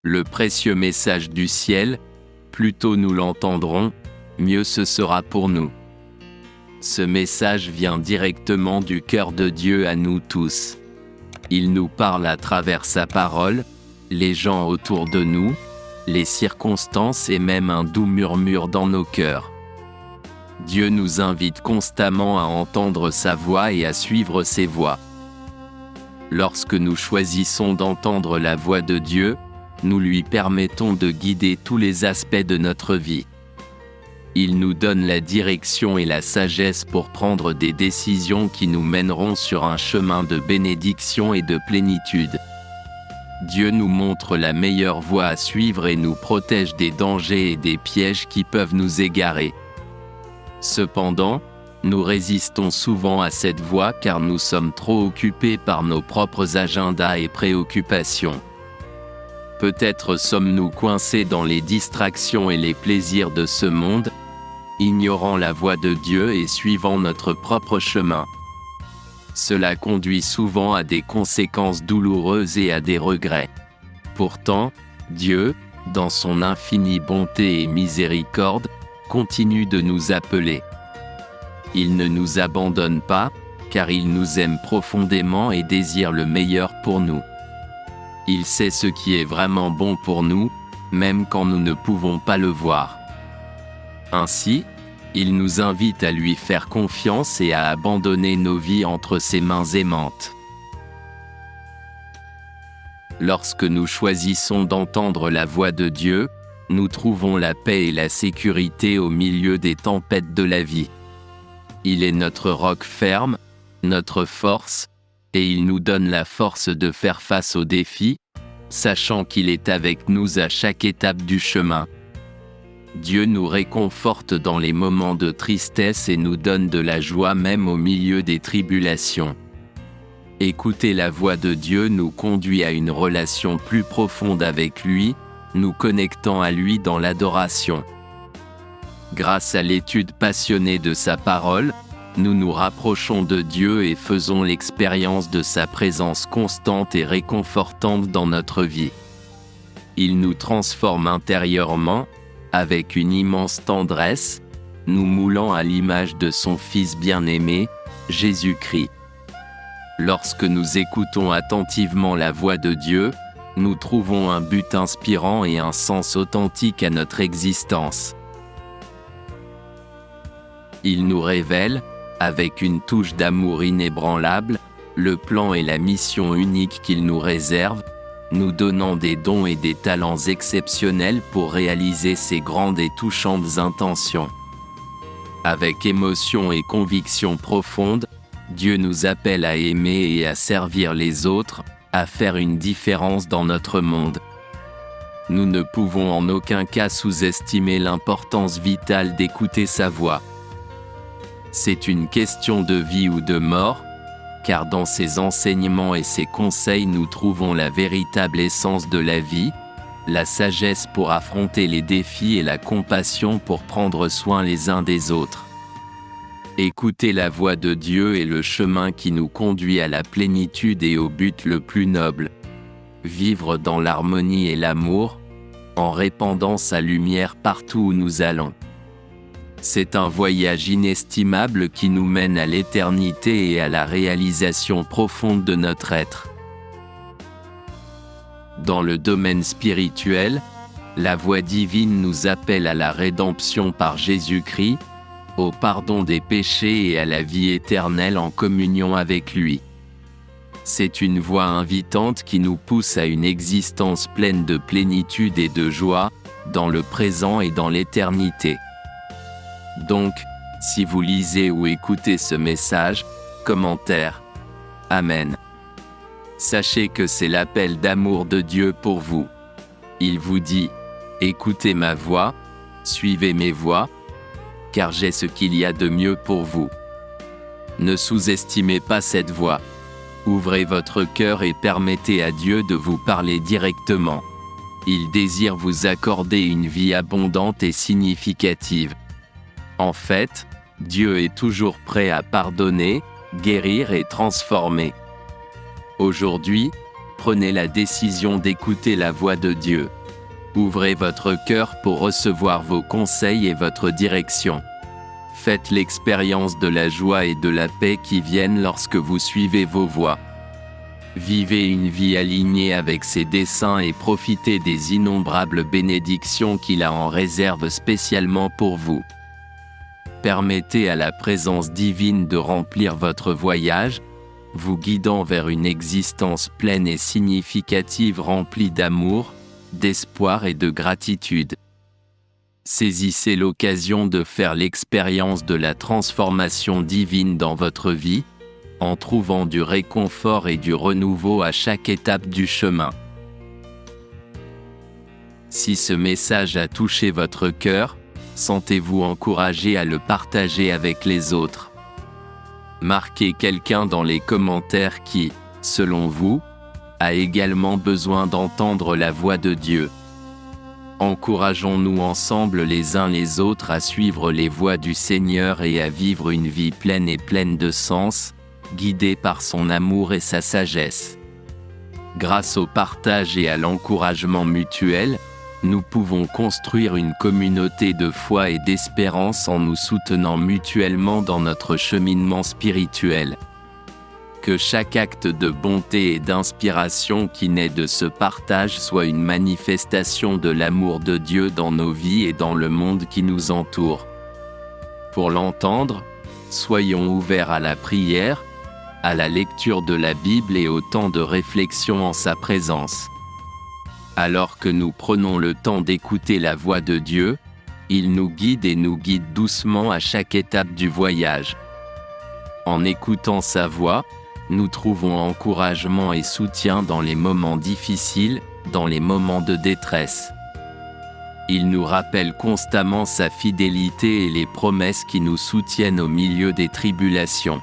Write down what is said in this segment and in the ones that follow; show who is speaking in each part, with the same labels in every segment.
Speaker 1: le précieux message du ciel, plus tôt nous l'entendrons, mieux ce sera pour nous. Ce message vient directement du cœur de Dieu à nous tous. Il nous parle à travers sa parole, les gens autour de nous, les circonstances et même un doux murmure dans nos cœurs. Dieu nous invite constamment à entendre sa voix et à suivre ses voies. Lorsque nous choisissons d'entendre la voix de Dieu, nous lui permettons de guider tous les aspects de notre vie. Il nous donne la direction et la sagesse pour prendre des décisions qui nous mèneront sur un chemin de bénédiction et de plénitude. Dieu nous montre la meilleure voie à suivre et nous protège des dangers et des pièges qui peuvent nous égarer. Cependant, nous résistons souvent à cette voie car nous sommes trop occupés par nos propres agendas et préoccupations. Peut-être sommes-nous coincés dans les distractions et les plaisirs de ce monde, ignorant la voie de Dieu et suivant notre propre chemin. Cela conduit souvent à des conséquences douloureuses et à des regrets. Pourtant, Dieu, dans son infinie bonté et miséricorde, continue de nous appeler. Il ne nous abandonne pas, car il nous aime profondément et désire le meilleur pour nous. Il sait ce qui est vraiment bon pour nous, même quand nous ne pouvons pas le voir. Ainsi, il nous invite à lui faire confiance et à abandonner nos vies entre ses mains aimantes. Lorsque nous choisissons d'entendre la voix de Dieu, nous trouvons la paix et la sécurité au milieu des tempêtes de la vie. Il est notre roc ferme, notre force, et il nous donne la force de faire face aux défis, sachant qu'il est avec nous à chaque étape du chemin. Dieu nous réconforte dans les moments de tristesse et nous donne de la joie même au milieu des tribulations. Écouter la voix de Dieu nous conduit à une relation plus profonde avec lui, nous connectant à lui dans l'adoration. Grâce à l'étude passionnée de sa parole, nous nous rapprochons de Dieu et faisons l'expérience de sa présence constante et réconfortante dans notre vie. Il nous transforme intérieurement, avec une immense tendresse, nous moulant à l'image de son Fils bien-aimé, Jésus-Christ. Lorsque nous écoutons attentivement la voix de Dieu, nous trouvons un but inspirant et un sens authentique à notre existence. Il nous révèle, avec une touche d'amour inébranlable, le plan et la mission unique qu'il nous réserve, nous donnant des dons et des talents exceptionnels pour réaliser ses grandes et touchantes intentions. Avec émotion et conviction profonde, Dieu nous appelle à aimer et à servir les autres, à faire une différence dans notre monde. Nous ne pouvons en aucun cas sous-estimer l'importance vitale d'écouter sa voix. C'est une question de vie ou de mort, car dans ses enseignements et ses conseils nous trouvons la véritable essence de la vie, la sagesse pour affronter les défis et la compassion pour prendre soin les uns des autres. Écouter la voix de Dieu est le chemin qui nous conduit à la plénitude et au but le plus noble. Vivre dans l'harmonie et l'amour, en répandant sa lumière partout où nous allons. C'est un voyage inestimable qui nous mène à l'éternité et à la réalisation profonde de notre être. Dans le domaine spirituel, la voix divine nous appelle à la rédemption par Jésus-Christ, au pardon des péchés et à la vie éternelle en communion avec lui. C'est une voix invitante qui nous pousse à une existence pleine de plénitude et de joie, dans le présent et dans l'éternité. Donc, si vous lisez ou écoutez ce message, commentaire. Amen. Sachez que c'est l'appel d'amour de Dieu pour vous. Il vous dit, écoutez ma voix, suivez mes voies, car j'ai ce qu'il y a de mieux pour vous. Ne sous-estimez pas cette voix. Ouvrez votre cœur et permettez à Dieu de vous parler directement. Il désire vous accorder une vie abondante et significative. En fait, Dieu est toujours prêt à pardonner, guérir et transformer. Aujourd'hui, prenez la décision d'écouter la voix de Dieu. Ouvrez votre cœur pour recevoir vos conseils et votre direction. Faites l'expérience de la joie et de la paix qui viennent lorsque vous suivez vos voies. Vivez une vie alignée avec ses desseins et profitez des innombrables bénédictions qu'il a en réserve spécialement pour vous. Permettez à la présence divine de remplir votre voyage, vous guidant vers une existence pleine et significative remplie d'amour, d'espoir et de gratitude. Saisissez l'occasion de faire l'expérience de la transformation divine dans votre vie, en trouvant du réconfort et du renouveau à chaque étape du chemin. Si ce message a touché votre cœur, sentez-vous encouragé à le partager avec les autres. Marquez quelqu'un dans les commentaires qui, selon vous, a également besoin d'entendre la voix de Dieu. Encourageons-nous ensemble les uns les autres à suivre les voies du Seigneur et à vivre une vie pleine et pleine de sens, guidée par son amour et sa sagesse. Grâce au partage et à l'encouragement mutuel, nous pouvons construire une communauté de foi et d'espérance en nous soutenant mutuellement dans notre cheminement spirituel. Que chaque acte de bonté et d'inspiration qui naît de ce partage soit une manifestation de l'amour de Dieu dans nos vies et dans le monde qui nous entoure. Pour l'entendre, soyons ouverts à la prière, à la lecture de la Bible et au temps de réflexion en sa présence. Alors que nous prenons le temps d'écouter la voix de Dieu, il nous guide et nous guide doucement à chaque étape du voyage. En écoutant sa voix, nous trouvons encouragement et soutien dans les moments difficiles, dans les moments de détresse. Il nous rappelle constamment sa fidélité et les promesses qui nous soutiennent au milieu des tribulations.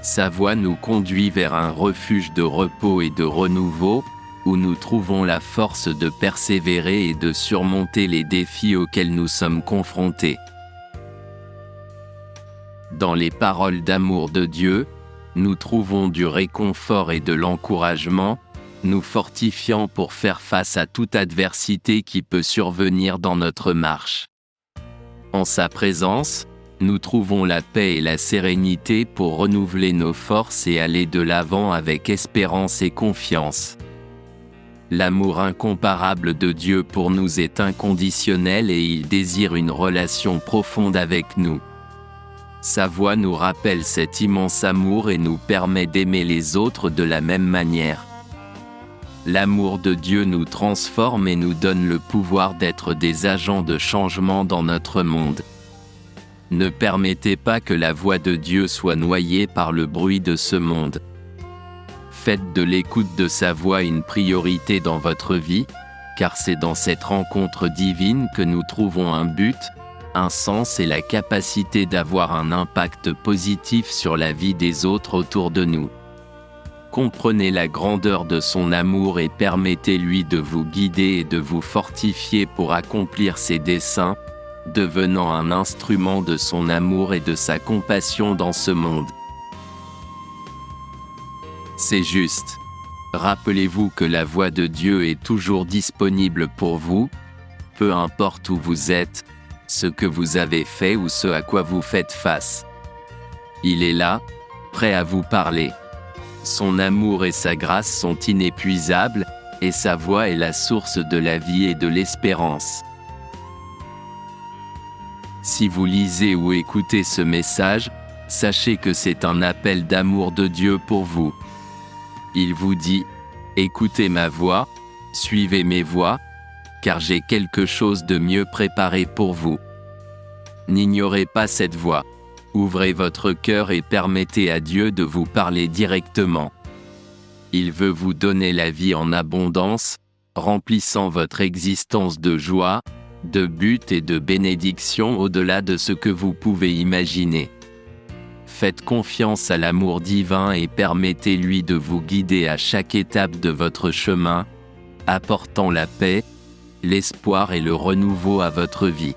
Speaker 1: Sa voix nous conduit vers un refuge de repos et de renouveau, où nous trouvons la force de persévérer et de surmonter les défis auxquels nous sommes confrontés. Dans les paroles d'amour de Dieu, nous trouvons du réconfort et de l'encouragement, nous fortifiant pour faire face à toute adversité qui peut survenir dans notre marche. En sa présence, nous trouvons la paix et la sérénité pour renouveler nos forces et aller de l'avant avec espérance et confiance. L'amour incomparable de Dieu pour nous est inconditionnel et il désire une relation profonde avec nous. Sa voix nous rappelle cet immense amour et nous permet d'aimer les autres de la même manière. L'amour de Dieu nous transforme et nous donne le pouvoir d'être des agents de changement dans notre monde. Ne permettez pas que la voix de Dieu soit noyée par le bruit de ce monde. Faites de l'écoute de sa voix une priorité dans votre vie, car c'est dans cette rencontre divine que nous trouvons un but, un sens et la capacité d'avoir un impact positif sur la vie des autres autour de nous. Comprenez la grandeur de son amour et permettez-lui de vous guider et de vous fortifier pour accomplir ses desseins, devenant un instrument de son amour et de sa compassion dans ce monde. C'est juste. Rappelez-vous que la voix de Dieu est toujours disponible pour vous, peu importe où vous êtes, ce que vous avez fait ou ce à quoi vous faites face. Il est là, prêt à vous parler. Son amour et sa grâce sont inépuisables, et sa voix est la source de la vie et de l'espérance. Si vous lisez ou écoutez ce message, sachez que c'est un appel d'amour de Dieu pour vous. Il vous dit « Écoutez ma voix, suivez mes voies, car j'ai quelque chose de mieux préparé pour vous. » N'ignorez pas cette voix. Ouvrez votre cœur et permettez à Dieu de vous parler directement. Il veut vous donner la vie en abondance, remplissant votre existence de joie, de but et de bénédiction au-delà de ce que vous pouvez imaginer. Faites confiance à l'amour divin et permettez-lui de vous guider à chaque étape de votre chemin, apportant la paix, l'espoir et le renouveau à votre vie.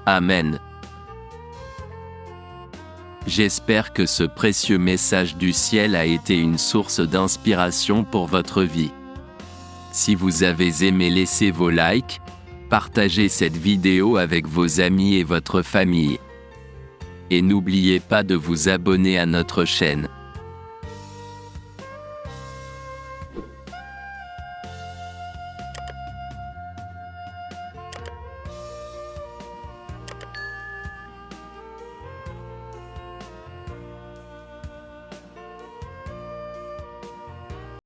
Speaker 1: Amen. J'espère que ce précieux message du ciel a été une source d'inspiration pour votre vie. Si vous avez aimé, laissez vos likes, partagez cette vidéo avec vos amis et votre famille. Et n'oubliez pas de vous abonner à notre chaîne.